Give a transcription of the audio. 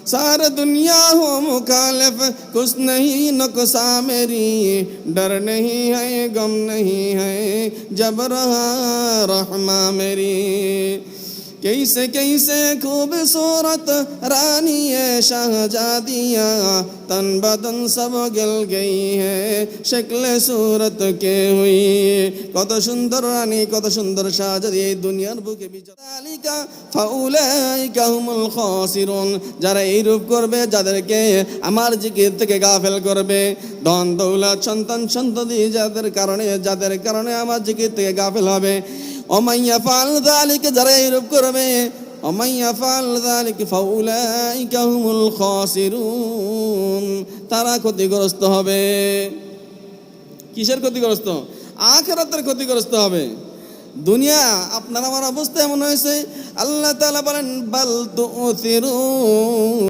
सारा दुनिया हो मुखालिफ, कुछ नहीं नुकसा मेरी, डर नहीं है गम नहीं है जब रहा रहमा मेरी। कैसे कैसे खूबसूरत रानी है शाहजादियाँ, तन बदन सब गिल गई है शक्ल सूरत के हुई। কত সুন্দর রানী, কত সুন্দর শাহজাদি এই দুনিয়ার বুকে বিচরালিকা ফাউলাইকা হুমুল খাসিরুন। যারা এই রূপ করবে, যাদেরকে আমার জিকির থেকে গাফেল করবে, ধন দৌলত সন্তান সন্ততি যাদের কারণে আমার জিকির থেকে গাফেল হবে। ومن يفعل ذلك যারা এইরূপ করবে, ومن يفعل ذلك فاولئك هم الخاسرون, তারা ক্ষতিগ্রস্ত হবে। কিসের ক্ষতিগ্রস্ত? আখিরাতের ক্ষতিগ্রস্ত হবে। দুনিয়া আপনার আমার অবস্থা এমন হয়েছে, আল্লাহ তাআলা বলেন বাল তুসিরুন